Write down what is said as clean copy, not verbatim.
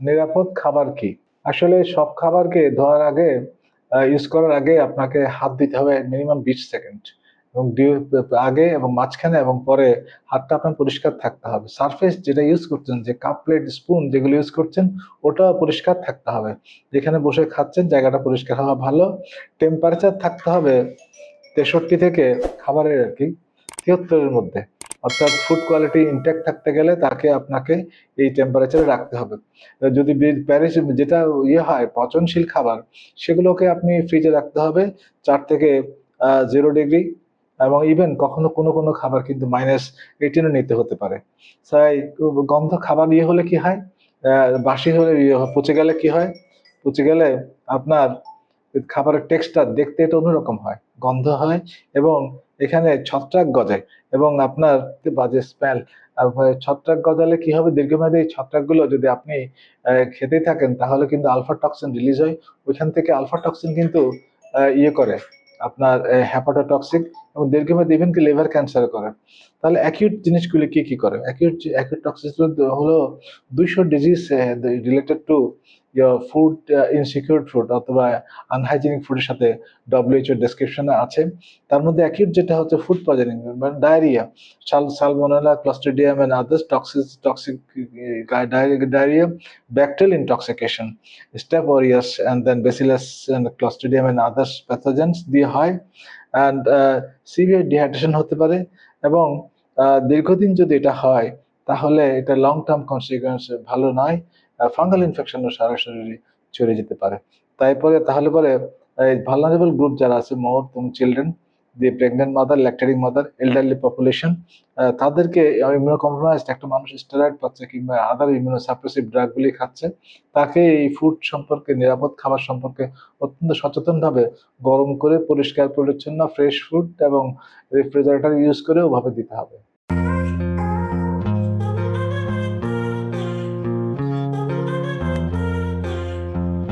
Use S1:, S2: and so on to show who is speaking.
S1: নিরাপদ খাবার কি? আসলে সব খাবারকে ধোয়ার আগে ইউজ করার আগে আপনাকে হাত দিতে হবে মিনিমাম ২০ সেকেন্ড এবং আগে এবং মাঝখানে এবং পরে হাতটা আপনার পরিষ্কার থাকতে হবে। সারফেস যেটা ইউজ করছেন যে কাপ, প্লেট, স্পুন যেগুলো ইউজ করছেন ওটাও পরিষ্কার থাকতে হবে। যেখানে বসে খাচ্ছেন জায়গাটা পরিষ্কার হওয়া ভালো। টেম্পারেচার থাকতে হবে ৬৩ থেকে খাবারের আরকি ৭৩ এর মধ্যে। অর্থাৎ ফুড কোয়ালিটি ইনট্যাক্ট থাকতে গেলে আপনাকে এই টেম্পারেচারে রাখতে হবে। যদি প্যারিস যেটা হয় পচনশীল খাবার সেগুলোকে আপনি ফ্রিজে রাখতে হবে ৪ থেকে 0 ডিগ্রি এবং ইভেন কখনো কোনো খাবার কিন্তু -18 ও নিতে হতে পারে। তাই গন্ধ খাবার হলে কি হয়? বাসি হলে পচে গেলে কি হয়? পচে গেলে আপনার খাবারের টেক্সচার দেখতে এটা অন্যরকম হয়, গন্ধ হয় এবং এখানে ছত্রাক গজায় এবং আপনার বাজে স্মেল। ছত্রাক গজালে কি হবে? দীর্ঘমেয়াদী এই ছত্রাকগুলো যদি আপনি খেতেই থাকেন তাহলে কিন্তু আলফা টক্সিন রিলিজ হয়। ওইখান থেকে আলফা টক্সিন কিন্তু করে আপনার হেপাটোটক্সিক এবং দীর্ঘমেয়াদী ইভেন কি লিভার ক্যান্সার করে। তাহলে অ্যাকিউট জিনিসগুলি কি করে? অ্যাকিউট টক্সিসিটি হলো ২০০ disease related to food insecure food অথবা আনহাইজেনিক ফুডের সাথে WHO ডেসক্রিপশনে আছে। তার মধ্যে অ্যাকিউট যেটা হচ্ছে ফুড পয়জনিং মানে diarrhoea, salmonella, clostridium and others toxic diarrhoea, bacterial intoxication, staph aureus and then bacillus and clostridium and others pathogens দিয়ে হয় এন্ড সিভিয়ার ডিহাইড্রেশন হতে পারে এবং দীর্ঘদিন যদি এটা হয় তাহলে এটা লং টার্ম কনসিকুয়েন্স ভালো নয়। ফাঙ্গাল ইনফেকশনও সারা শরীরে ছড়িয়ে যেতে পারে। তাহলে পরে এই ভালনারেবল গ্রুপ যারা আছে more children, the pregnant mother, lactating mother, elderly population তাদেরকে ইমিউনো কম্প্রোমাইজড একটা মানুষ স্টেরয়েড পাচ্ছে কিংবা আদার ইমিউনো সাপ্রেসিভ ড্রাগ গুলি খাচ্ছে, তাকে এই ফুড সম্পর্কে নিরাপদ খাবার সম্পর্কে অত্যন্ত সচেতনভাবে গরম করে পরিষ্কার পরিচ্ছন্ন ফ্রেশ ফুড এবং রেফ্রিজারেটর ইউজ করে ওভাবে দিতে হবে।